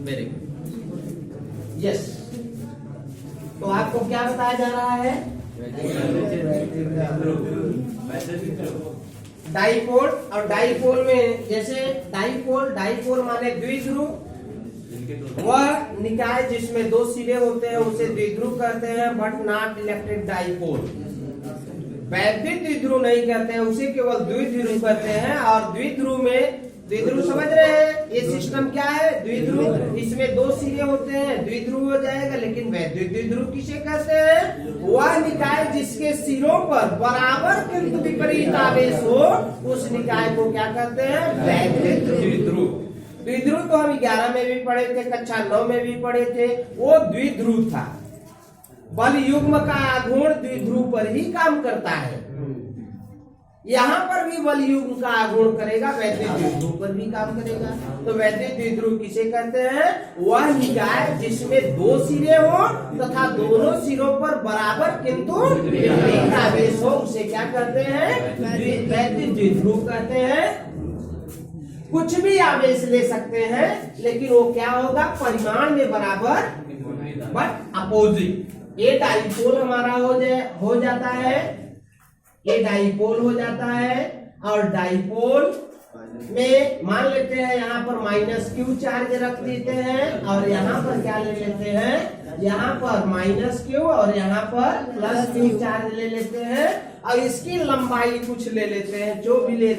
Very good, yes. तो आपको क्या बताया जा रहा है? डाइपोल, और डाइपोल में जैसे डाइपोल माने द्विध्रुव, वह निकाय जिसमें दो सिरे होते हैं उसे द्विध्रुव कहते हैं, बट नॉट इलेक्ट्रिक डाइपोल। वैद्युत द्विध्रुव नहीं कहते हैं, उसे केवल द्विध्रुव कहते हैं। और द्विध्रुव में, द्विध्रुव समझ रहे हैं, ये सिस्टम क्या है? द्विध्रुव, इसमें दो सिरे होते हैं, द्विध्रुव हो जाएगा। लेकिन वैद्युत द्विध्रुव किसे कहते हैं? वह निकाय जिसके सिरों पर बराबर किंतु विपरीत आवेश हो, उस निकाय को क्या कहते हैं? वैद्युत द्विध्रुव। द्विध्रुव तो हम 11 में भी पढ़े थे, कक्षा 9 में भी पढ़े थे, वो द्विध्रुव था। बल युग्म का आघूर्ण द्विध्रुव पर ही काम करता है। यहाँ पर भी बल युग्म का आघूर्ण करेगा, वैद्युत द्विध्रुव पर भी काम करेगा। तो वैद्युत द्विध्रुव किसे कहते हैं? वह निकाय जिसमें दो सिरे हो तथा दोनों सिरों पर बराबर किंतु विपरीत आवेश हो, उसे क्या कहते हैं? वैद्युत द्विध्रुव कहते हैं। कुछ भी आवेश ले सकते हैं, लेकिन वो क्या होगा? परिमाण में बराबर बट अपोजिट। ये डाइपोल हमारा हो जाता है, ये डाइपोल हो जाता है। और डाइपोल में मान लेते हैं यहाँ पर -q चार्ज रख देते हैं, और यहाँ पर क्या ले लेते हैं? यहाँ पर -q और यहाँ पर +q चार्ज ले लेते हैं। और इसकी लंबाई कुछ ले लेते हैं, जो भी ले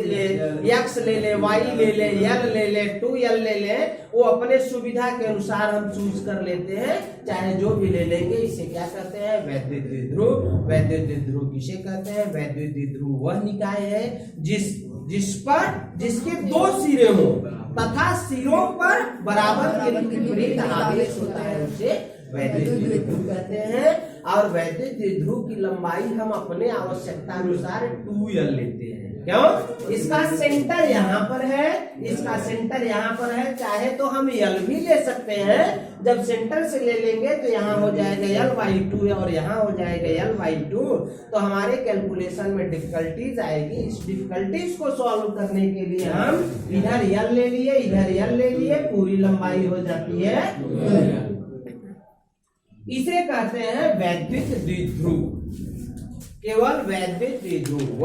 x ले ले, y ले ले, l ले ले, 2l ले ले, वो अपने सुविधा के अनुसार हम चूज कर लेते हैं, चाहे जो भी ले लेंगे। इसे क्या कहते हैं? वैद्युत द्विध्रुव। वैद्युत द्विध्रुव किसे कहते हैं? वैद्युत द्विध्रुव वह निकाय है जिसके दो सिरे हो तथा सिरों पर बराबर के विपरीत आवेश होता है, उसे वैद्युत द्विध्रुव कहते हैं। और वैद्युत द्विध्रुव की लंबाई हम अपने आवश्यकता अनुसार 2l लेते हैं। क्यों? इसका सेंटर यहाँ पर है, इसका सेंटर यहाँ पर है, चाहे तो हम l भी ले सकते हैं। जब सेंटर से ले लेंगे तो यहाँ हो जाएगा l/2 और यहाँ हो जाएगा l/2। तो हमारे कैलकुलेशन में डिफिकल्टीज आएगी। इस डिफिकल्टीज को सॉल्व करने के लिए हम इधर l ले लिए, इधर l ले लिए, पूरी लंबाई हो जाती है। इसे कहते हैं वैद्युत द्विध्रुव। केवल वैद्युत द्विध्रुव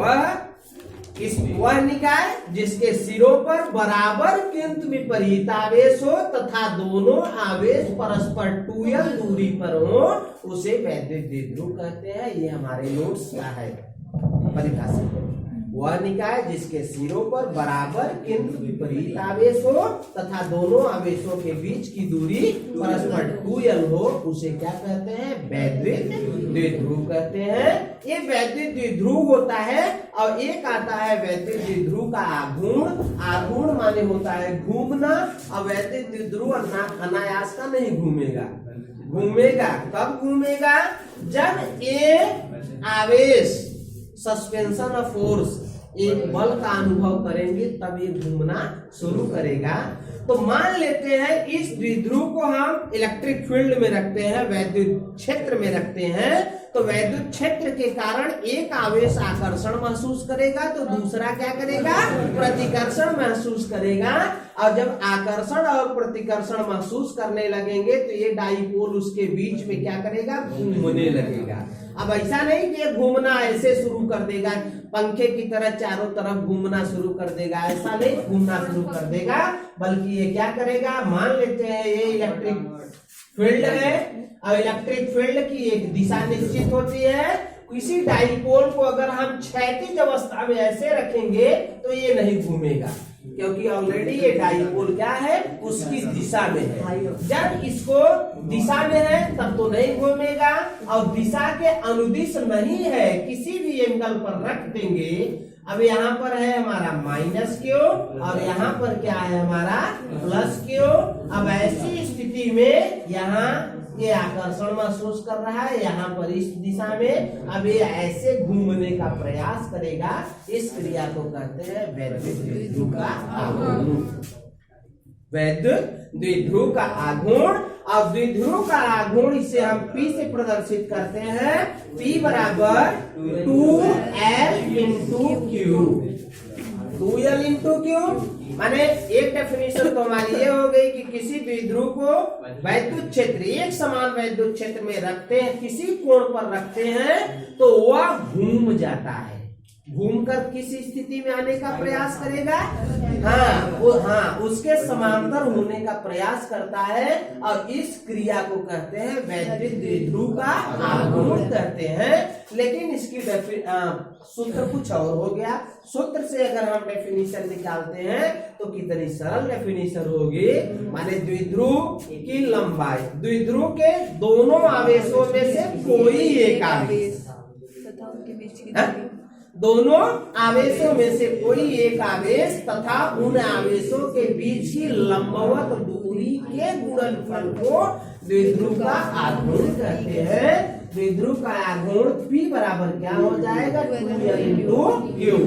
वह निकाय जिसके सिरों पर बराबर किंतु विपरीत आवेश हो तथा दोनों आवेश परस्पर 2l दूरी पर हो, उसे वैद्युत द्विध्रुव कहते हैं। ये हमारे नोट्स का है परिभाषा। वह निकाय जिसके सिरों पर बराबर किंतु विपरीत आवेश हो तथा दोनों आवेशों के बीच की दूरी परस्पर 2l हो, उसे क्या कहते हैं? वैद्युत द्विध्रुव कहते हैं। ये वैद्युत द्विध्रुव होता है। और एक आता है वैद्युत द्विध्रुव का आघूर्ण। आघूर्ण माने होता है घूमना, और वैद्युत द्विध्रुव अनायास का नहीं घूमेगा। घूमेगा कब घूमेगा? जब ये आवेश सस्पेंशन ऑफ फोर्स, एक बल का अनुभव करेंगे, तब ये घूमना शुरू करेगा। तो मान लेते हैं इस द्विध्रुव को हम इलेक्ट्रिक फील्ड में रखते हैं, वैद्युत क्षेत्र में रखते हैं। तो वैद्युत क्षेत्र के कारण एक आवेश आकर्षण महसूस करेगा, तो दूसरा क्या करेगा? प्रतिकर्षण महसूस करेगा। और जब आकर्षण और प्रतिकर्षण महसूस करने लगेंगे तो ये डाइपोल उसके बीच में क्या करेगा? घूमने लगेगा। अब ऐसा नहीं कि घूमना ऐसे शुरू कर देगा, पंखे की तरह चारों तरफ घूमना शुरू कर देगा, ऐसा नहीं घूमना शुरू कर देगा, बल्कि ये क्या करेगा? मान लेते हैं ये इलेक्ट्रिक फील्ड है, और इलेक्ट्रिक फील्ड की एक दिशा निश्चित होती है। किसी डाइपोल को अगर हम क्षैतिज अवस्था में ऐसे रखेंगे तो ये नहीं घूमेगा, क्योंकि ऑलरेडी ये डाइपोल क्या है? उसकी दिशा में है। जब इसको दिशा में है तब तो नहीं घूमेगा, और दिशा के अनुदिश नहीं है, किसी भी एंगल पर रख देंगे। अब यहाँ पर है हमारा -q और यहाँ पर क्या है हमारा +q। अब ऐसी स्थिति में यहाँ ये आकर्षण महसूस कर रहा है, यहाँ पर इस दिशा में। अब ये ऐसे घूमने का प्रयास करेगा। इस क्रिया को कहते हैं वैद्युत द्विध्रुव का आघूर्ण। वैद्युत द्विध्रुव का आघूर्ण। और द्विध्रुव का आघूर्ण इसे हम P से प्रदर्शित करते हैं। P बराबर 2L × Q। 2l into Q, माने एक डेफिनेशन तो हमारी ये हो गई कि किसी द्विध्रुव को वैद्युत क्षेत्र, एक समान वैद्युत क्षेत्र में रखते हैं, किसी कोण पर रखते हैं तो वह घूम जाता है, घूमकर किस स्थिति में आने का प्रयास करेगा, उसके समांतर होने का प्रयास करता है, और इस क्रिया को कहते हैं वैद्युत द्विध्रुव का आघूर्ण कहते हैं। लेकिन इसकी सूत्र कुछ और हो गया। सूत्र से अगर हम डेफिनेशन निकालते हैं तो कितनी सरल डेफिनेशन होगी, माने द्विध्रुव की लंबाई, द्विध्रुव के दोनों आवेशों में से कोई एक आवेश, दोनों आवेशों में से कोई एक आवेश तथा उन आवेशों के बीच की लंबवत दूरी के गुणनफल को द्विध्रुव का आघूर्ण कहते हैं। द्विध्रुव का आघूर्ण P बराबर क्या हो जाएगा, 2l into Q,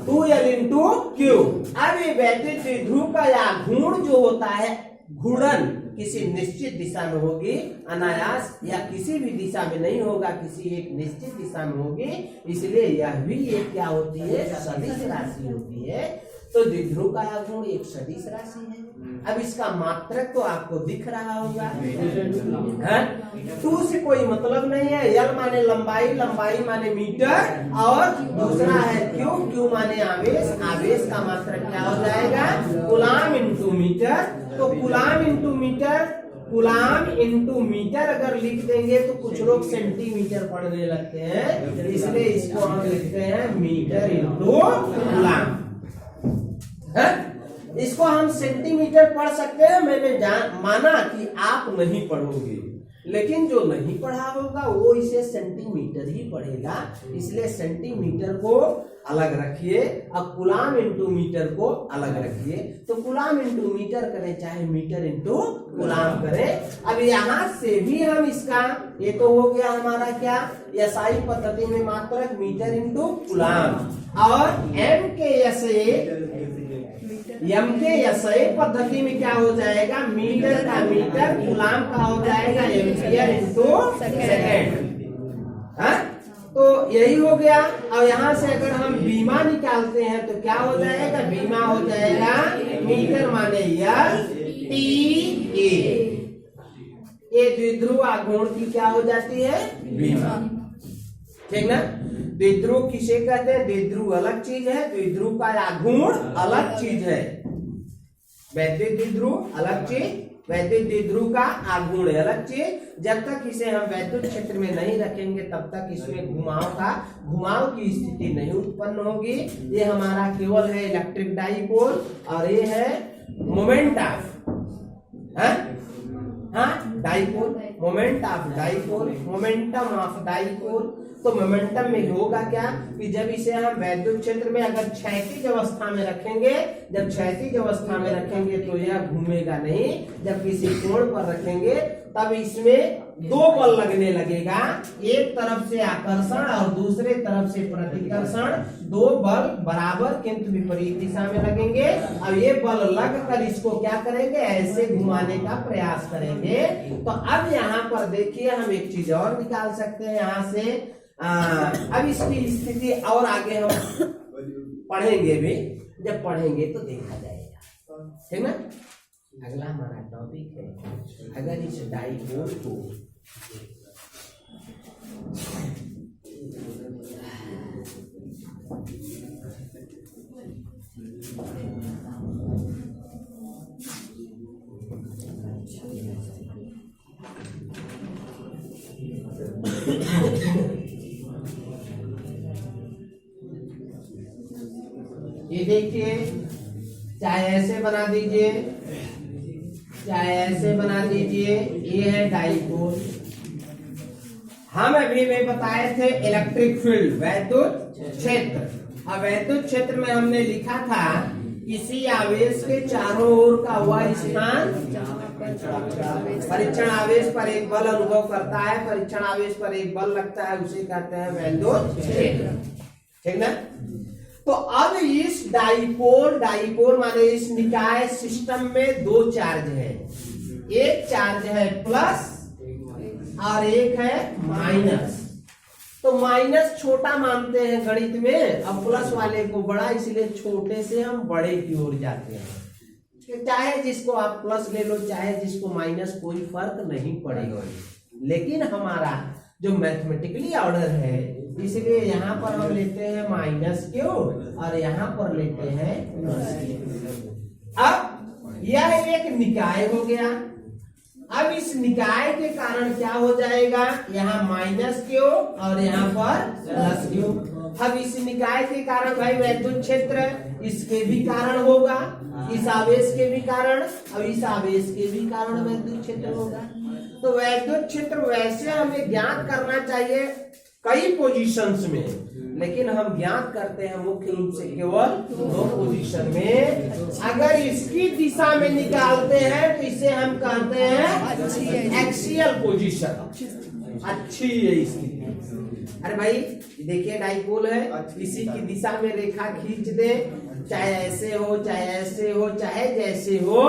2l into Q. अब ये वैद्युत द्विध्रुव का आघूर्ण जो होता है, घूर्णन किसी निश्चित दिशा में होगी, अनायास या किसी भी दिशा में नहीं होगा, किसी एक निश्चित दिशा में होगी, इसलिए यह भी एक क्या होती है, सदिश राशि होती है। तो द्विध्रुव का आघूर्ण एक सदिश राशि है। अब इसका मात्रक तो आपको दिख रहा होगा, 2 से कोई मतलब नहीं है, l माने लंबाई, लंबाई माने मीटर, और दूसरा है क्यू माने आवेश, आवेश का मात्रक क्या हो जाएगा, कूलाम इंटू मीटर। तो coulomb into metre, coulomb into metre अगर लिख देंगे तो कुछ लोग सेंटीमीटर पढ़ने लगते हैं, इसलिए इसको हम लिखते हैं मीटर इंटू कूलाम। इसको हम सेंटीमीटर पढ़ सकते हैं। मैंने माना कि आप नहीं पढ़ोगे, लेकिन जो नहीं पढ़ा होगा वो इसे सेंटीमीटर ही पढ़ेगा, इसलिए सेंटीमीटर को अलग रखिए, अब कूलाम इंटू मीटर को अलग रखिए। तो कूलाम इंटू मीटर करें चाहे मीटर इंटू कूलाम करें। अब यहाँ से भी हम इसका, ये तो हो गया हमारा क्या, एसआई पद्धति में मात्रक मीटर इंटू कूलाम, और एम के एसआई पद्धति में क्या हो जाएगा, मीटर का मीटर, कूलाम का हो जाएगा एम्पियर इंटू सेकेंड। तो यही हो गया। अब यहाँ से अगर हम बीमा निकालते हैं तो क्या हो जाएगा, बीमा हो जाएगा मीटर माने एल टी ए, ये द्विध्रुव आघूर्ण की क्या हो जाती है, बीमा, ठीक ना। द्विध्रुव किसे कहते हैं, द्विध्रुव अलग चीज है, द्विध्रुव का आघूर्ण अलग चीज है। वैद्युत द्विध्रुव अलग चीज, वैद्युत द्विध्रुव का आघूर्ण अलग चीज। जब तक इसे हम वैद्युत क्षेत्र में नहीं रखेंगे तब तक इसमें घुमाव की स्थिति नहीं उत्पन्न होगी। ये हमारा केवल है इलेक्ट्रिक डाइपोल, और ये है moment of dipole, moment of dipole, momentum of dipole. तो मोमेंटम में होगा क्या कि जब इसे हम वैद्युत क्षेत्र में अगर क्षैतिज अवस्था में रखेंगे, जब क्षैतिज अवस्था में रखेंगे तो यह घूमेगा नहीं, जब किसी कोण पर रखेंगे तब इसमें दो बल लगने लगेगा, एक तरफ से आकर्षण और दूसरे तरफ से प्रतिकर्षण, दो बल बराबर किंतु विपरीत दिशा में लगेंगे। अब ये बल लगकर इसको क्या करेंगे, ऐसे घुमाने का प्रयास करेंगे। तो अब यहाँ पर देखिए हम एक चीज और निकाल सकते हैं यहाँ से। अब इसकी स्थिति और आगे हम पढ़ेंगे भी, जब पढ़ेंगे तो देखा जाएगा, ठीक ना। अगला हमारा टॉपिक है, अगर इस डाइपोल को ये देखिए, चाहे ऐसे बना दीजिए चाहे ऐसे बना दीजिए, ये है डाइपोल। हम अभी में बताए थे इलेक्ट्रिक फील्ड, वैद्युत क्षेत्र। अब वैद्युत क्षेत्र में हमने लिखा था किसी आवेश के चारों ओर का वह स्थान परीक्षण आवेश पर एक बल अनुभव करता है, परीक्षण आवेश पर एक बल लगता है, उसे कहते हैं वैद्युत क्षेत्र, ठीक ना। तो अब इस डाइपोल माने इस निकाय सिस्टम में दो चार्ज है, एक चार्ज है प्लस और एक है माइनस। तो माइनस छोटा मानते हैं गणित में, अब प्लस वाले को बड़ा, इसलिए छोटे से हम बड़े की ओर जाते हैं। चाहे जिसको आप प्लस ले लो चाहे जिसको माइनस, कोई फर्क नहीं पड़ेगा। लेकिन हमारा जो मैथमेटिकली ऑर्डर है, इसलिए यहाँ पर हम लेते हैं माइनस क्यू और यहाँ पर लेते हैं प्लस क्यू। अब यह एक निकाय हो गया। अब इस निकाय के कारण क्या हो जाएगा, यहाँ माइनस क्यू और यहाँ पर प्लस क्यू। अब इस निकाय के कारण भाई वैद्युत क्षेत्र इसके भी कारण होगा, इस आवेश के भी कारण, अब इस आवेश के भी कारण वैद्युत क्षेत्र होगा। तो वैद्युत क्षेत्र वैसे हमें ज्ञात करना चाहिए कई पोजीशंस में, लेकिन हम ज्ञात करते हैं मुख्य रूप से केवल दो पोजीशन में। अगर इसकी दिशा में निकालते हैं तो इसे हम कहते हैं एक्सियल पोजीशन, अच्छी है स्थिति। अरे भाई देखिए डाइपोल है, इसी की दिशा में रेखा खींच दे, चाहे ऐसे हो चाहे ऐसे हो चाहे जैसे हो,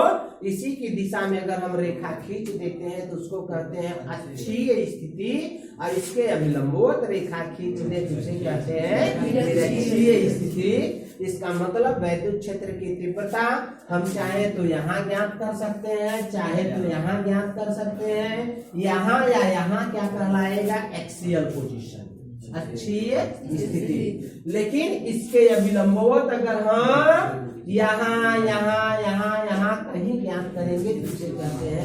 इसी की दिशा में अगर हम रेखा खींच देते हैं तो उसको कहते हैं अच्छी स्थिति। और इसके अभिलंबवत रेखा खींच दे तो उसे कहते हैं निरक्षीय स्थिति। इसका मतलब वैद्युत क्षेत्र की तीव्रता हम चाहे तो यहाँ ज्ञात कर सकते हैं, चाहे तो यहाँ ज्ञात कर सकते हैं। यहाँ या यहाँ क्या कहलाएगा, एक्सियल पोजीशन, अच्छी स्थिति। लेकिन इसके अभिलंबवत अगर हम यहाँ यहाँ यहाँ यहाँ कहीं ज्ञात करेंगे तो उसे कहते हैं।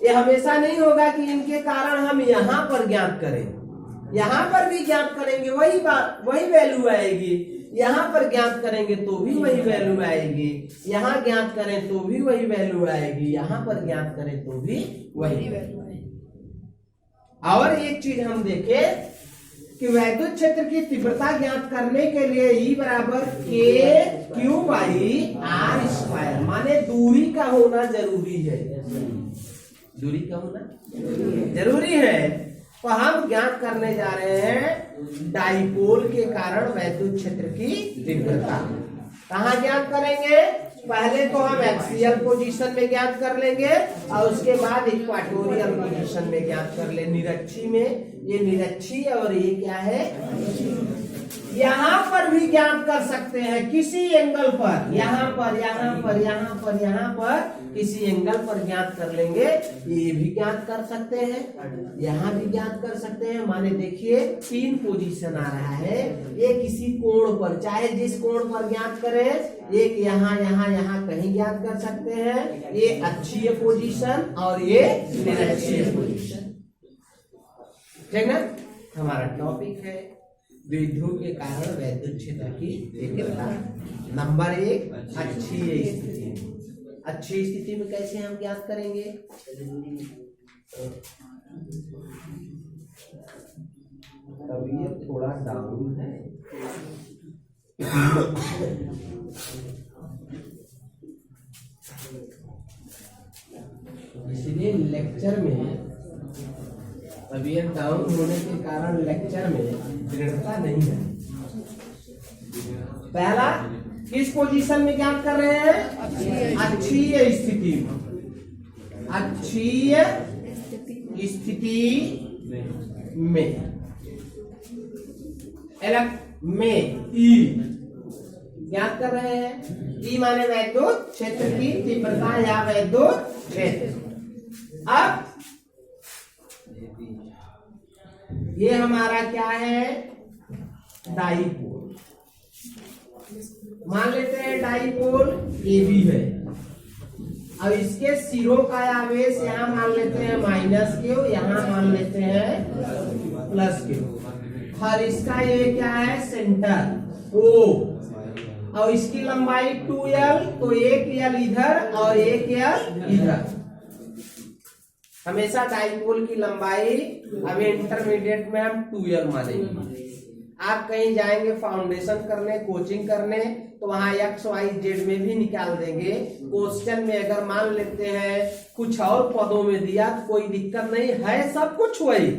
ये हमेशा नहीं होगा कि इनके कारण हम यहाँ पर ज्ञात करें, यहाँ पर भी ज्ञात करेंगे वही वैल्यू आएगी, यहाँ पर ज्ञात करेंगे तो भी वही वैल्यू आएगी, यहाँ ज्ञात करें तो भी वही वैल्यू आएगी, यहाँ पर ज्ञात करें तो भी वही वैल्यू आएगी। और एक चीज हम देखें कि वैद्युत क्षेत्र की तीव्रता ज्ञात करने के लिए E बराबर के क्यू बाई आर स्क्वायर, माने दूरी का होना जरूरी है, दूरी का होना जरूरी है। तो हम ज्ञात करने जा रहे हैं डाइपोल के कारण वैद्युत क्षेत्र की तीव्रता। कहाँ ज्ञात करेंगे, पहले तो हम एक्सियल पोजीशन में ज्ञात कर लेंगे और उसके बाद इक्वाटोरियल पोजीशन में ज्ञात कर ले, निरक्षी में। ये निरक्षी और ये क्या है, यहाँ पर भी ज्ञात कर सकते हैं किसी एंगल पर, यहाँ पर यहाँ पर यहाँ पर यहाँ पर किसी एंगल पर ज्ञात कर लेंगे। ये भी ज्ञात कर सकते हैं, यहाँ भी ज्ञात कर सकते हैं। माने देखिए 3 पोजीशन आ रहा है, ये किसी कोण पर, चाहे जिस कोण पर ज्ञात करें, एक यहाँ यहाँ यहाँ कहीं ज्ञात कर सकते हैं। ये अक्षीय पोजीशन और ये निरक्षीय पोजीशन, ठीक ना। हमारा टॉपिक है द्विध्रुव के कारण वैद्युत क्षेत्र की तीव्रता। नंबर 1 अक्षीय स्थिति। अच्छी स्थिति में कैसे हम ज्ञात करेंगे, तबीयत थोड़ा डाउन है इसलिए लेक्चर में तबीयत डाउन होने के कारण लेक्चर में दृढ़ता नहीं है। पहला किस पोजीशन में ज्ञात कर रहे हैं, अक्षीय स्थिति, अक्षीय स्थिति में ई ज्ञात कर रहे हैं। ई माने वैद्युत क्षेत्र की तीव्रता या वैद्युत क्षेत्र। अब ये हमारा क्या है, डाइपोल, मान लेते हैं डाइपोल ए भी है। अब इसके सिरों का आवेश यहाँ मान लेते हैं माइनस क्यू, यहाँ मान लेते हैं प्लस क्यू। और इसका ये क्या है, सेंटर ओ, और इसकी लंबाई 2l, तो एक l इधर और एक l इधर। हमेशा डाइपोल की लंबाई अभी इंटरमीडिएट में हम 2l मानेंगे। आप कहीं जाएंगे फाउंडेशन करने, कोचिंग करने, तो वहां x y z में भी निकाल देंगे। क्वेश्चन में अगर मान लेते हैं कुछ और पदों में दिया तो कोई दिक्कत नहीं है, सब कुछ वही,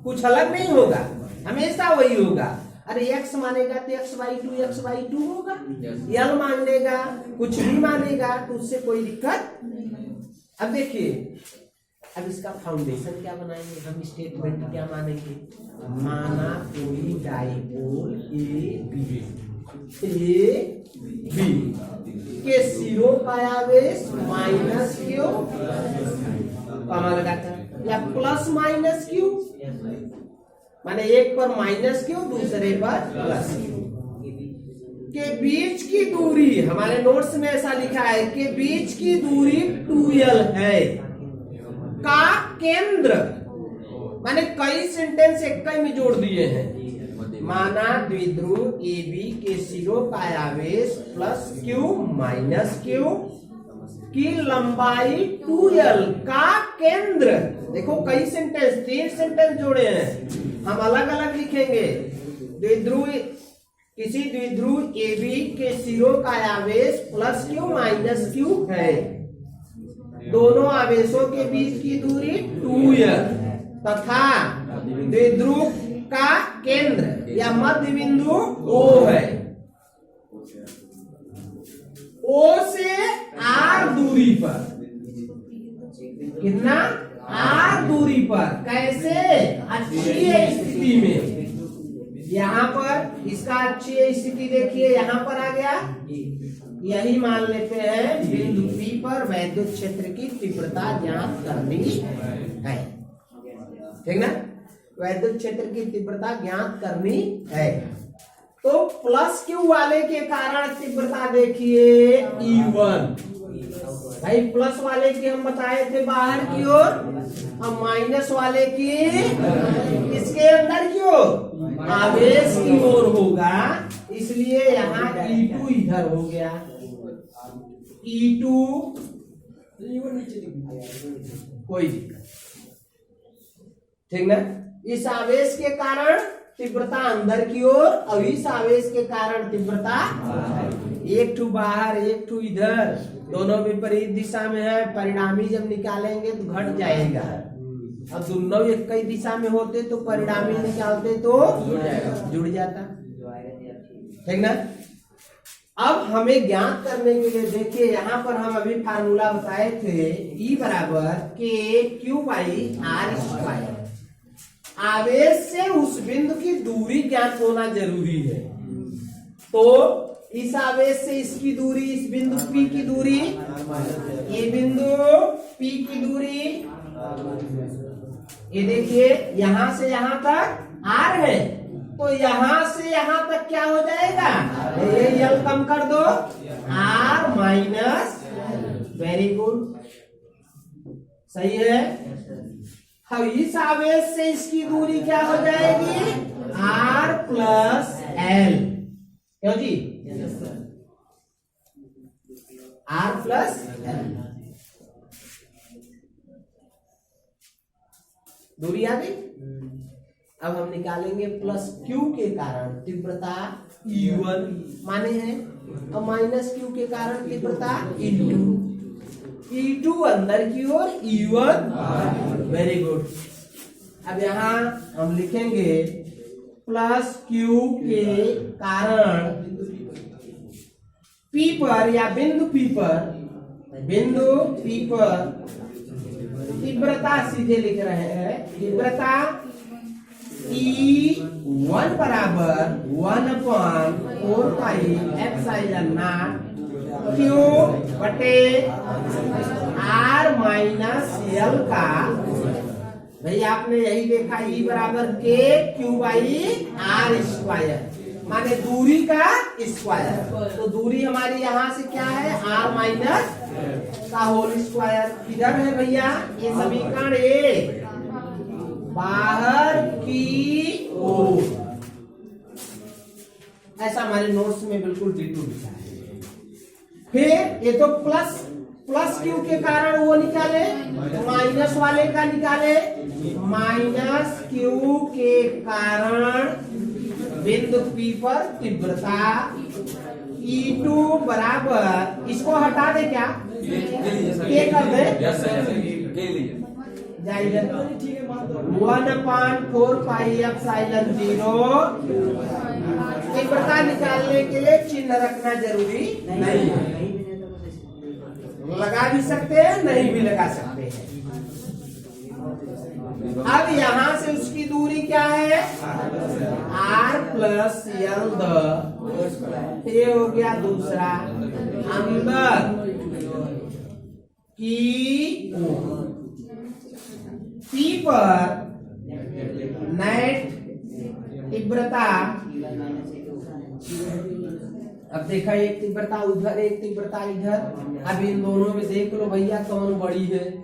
कुछ अलग नहीं होगा, हमेशा वही होगा। अरे x मानेगा तो x/2 होगा, l मान लेगा, कुछ भी मानेगा तो उससे कोई दिक्कत नहीं। अब देखिए अब इसका फाउंडेशन क्या बनाएंगे हम, स्टेटमेंट क्या मानेंगे, माना कोई डाइपोल ए बी के सिरों का आवेश माइनस क्यू, कॉमा लगाते हैं, या प्लस माइनस क्यू, माने एक पर माइनस क्यू दूसरे पर प्लस क्यू, के बीच की दूरी, हमारे नोट्स में ऐसा लिखा है के बीच की दूरी 2l है, का केंद्र, माने कई सेंटेंस एक में जोड़ दिए हैं, माना द्विध्रुव ए बी के सिरों का आवेश प्लस क्यू माइनस क्यू की लंबाई 2l का केंद्र, देखो कई सेंटेंस, 3 सेंटेंस जोड़े हैं, हम अलग अलग लिखेंगे, द्विध्रुव किसी द्विध्रुव ए बी के सिरों का आवेश प्लस क्यू माइनस क्यू है, दोनों आवेशों के बीच की दूरी 2l तथा द्विध्रुव का केंद्र या मध्य बिंदु O है, O से R दूरी पर, कितना R दूरी पर, कैसे, अक्षीय स्थिति में, यहाँ पर इसका अक्षीय स्थिति देखिए, यहाँ पर आ गया, यही मान लेते हैं बिंदु P पर वैद्युत क्षेत्र की तीव्रता ज्ञात करनी है, ठीक ना, वैद्युत क्षेत्र की तीव्रता ज्ञात करनी है, तो प्लस क्यू वाले के कारण तीव्रता देखिए E1, भाई प्लस वाले की हम बताए थे बाहर की ओर, अब माइनस वाले की इसके अंदर की ओर, आवेश की ओर होगा, इसलिए यहाँ E2 इधर हो गया, E2 कोई दिक्कत, ठीक ना, इस आवेश के कारण तीव्रता अंदर की ओर और इस आवेश के कारण तीव्रता, एक टू बाहर एक टू इधर, दोनों विपरीत दिशा में है, परिणामी जब निकालेंगे तो घट जाएगा, अब दोनों एक ही दिशा में होते तो परिणामी निकालते तो जुड़ जाता, ठीक ना। अब हमें ज्ञात करने के लिए देखिए यहाँ पर हम अभी फार्मूला बताए थे, E बराबर के क्यू बाई आर स्क्वायर, आवेश से उस बिंदु की दूरी ज्ञात होना जरूरी है, तो इस आवेश से इसकी दूरी, इस बिंदु P की दूरी, ये बिंदु P की दूरी, ये देखिए यहाँ से यहाँ तक R है, तो यहाँ से यहाँ तक क्या हो जाएगा, ये L कम कर दो, R माइनस, वेरी गुड, सही है। अब इस आवेश से इसकी दूरी क्या हो जाएगी, R प्लस L, क्यों जी, R प्लस L, दूरी आ गई। अब हम निकालेंगे प्लस Q के कारण तीव्रता E1 माने हैं, और माइनस Q के कारण तीव्रता E2, E2 अंदर की ओर, E1, वेरी गुड। अब यहाँ हम लिखेंगे प्लस Q के कारण P पर या बिंदु P पर तीव्रता सीधे लिख रहे हैं, तीव्रता E1 बराबर 1/4 पाई एप्सिलॉन नॉट Q बटे R माइनस L का, भाई आपने यही देखा E बराबर के क्यू बाई आर स्क्वायर, माने दूरी का स्क्वायर, तो दूरी हमारी यहाँ से क्या है, R माइनस का होल स्क्वायर, इधर है भैया ये समीकरण एक, बाहर की ओर, ऐसा हमारे नोट्स में बिल्कुल डिटो लिखा है। फिर ये तो प्लस क्यू के कारण वो निकाले, माइनस वाले का निकाले, माइनस क्यू के कारण बिंदु P पर तीव्रता E2 बराबर, इसको हटा दे क्या, के कर दे, जाएगा 1/4 पाई एप्सिलॉन 0, तीव्रता निकालने के लिए चिन्ह रखना जरूरी नहीं है, लगा भी सकते हैं नहीं भी लगा सकते हैं, अब यहाँ से उसकी दूरी क्या है, r प्लस यल द, ये हो गया दूसरा, अंदर की P पर नेट तीव्रता, अब देखा एक तीव्रता उधर एक तीव्रता इधर, अब इन दोनों में देख लो भैया कौन बड़ी है,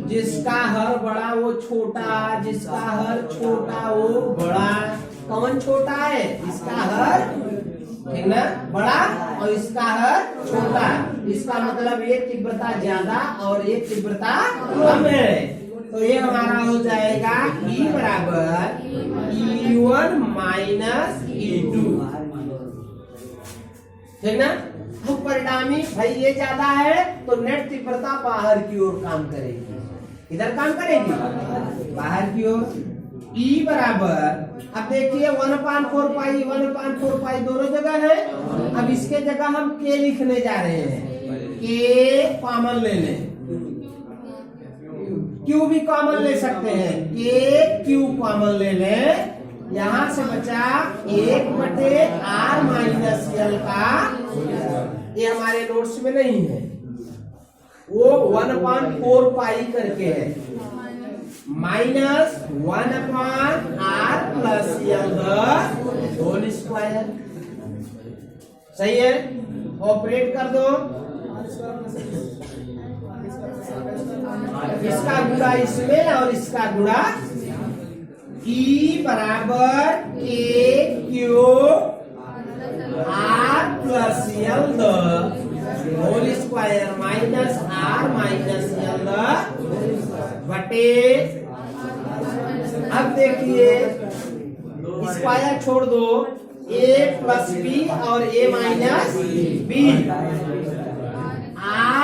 जिसका हर बड़ा वो छोटा, जिसका हर छोटा वो बड़ा, कौन छोटा है, इसका हर, ठीक ना, बड़ा और इसका हर छोटा, इसका मतलब एक तीव्रता ज्यादा और एक तीव्रता कम है, तो ये हमारा हो जाएगा E बराबर E1 माइनस E2, ठीक ना। तो परिणामी भाई ये ज्यादा है तो नेट तीव्रता बाहर की ओर काम करेगी, इधर काम करेगी बाहर की ओर। E बराबर, अब देखिए 1/4 पाई 1/4 पाई दोनों जगह है, अब इसके जगह हम K लिखने जा रहे हैं, K कॉमन ले लें, Q भी कॉमन ले सकते हैं, K Q कॉमन ले लें, यहाँ से बचा 1/r माइनस यल का, ये हमारे नोट्स में नहीं है, वो 1/4 पाई करके है, minus 1/r plus L whole square, सही है, ऑपरेट कर दो, इसका गुणा इसमें और इसका गुणा, E बराबर K Q R plus L whole square minus R minus L बटे, अब देखिए स्क्वायर छोड़ दो, A प्लस B और A minus B,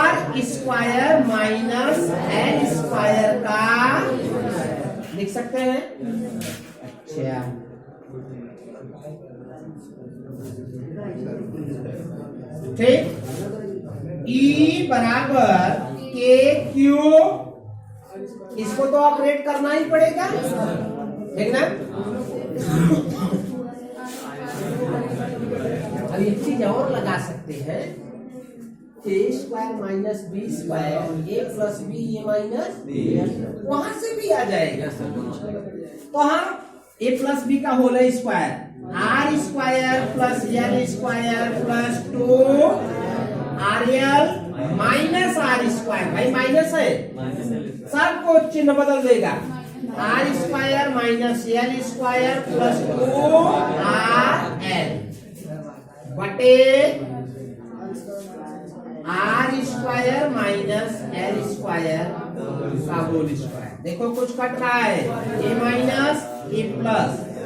R square minus L square का लिख सकते हैं, ठीक। E बराबर K Q, इसको तो ऑपरेट करना ही पड़ेगा, ठीक ना। अब एक चीज और लगा सकते हैं, A square minus B square, A plus B A minus, वहां से भी आ जाएगा, तो हम A प्लस B का whole square, R square plus L square plus 2RL minus R square, भाई माइनस है, सबको चिन्ह बदल देगा, R square minus L square plus 2RL बटे R square minus L square का होल स्क्वायर। देखो कुछ कट रहा है, A माइनस A प्लस,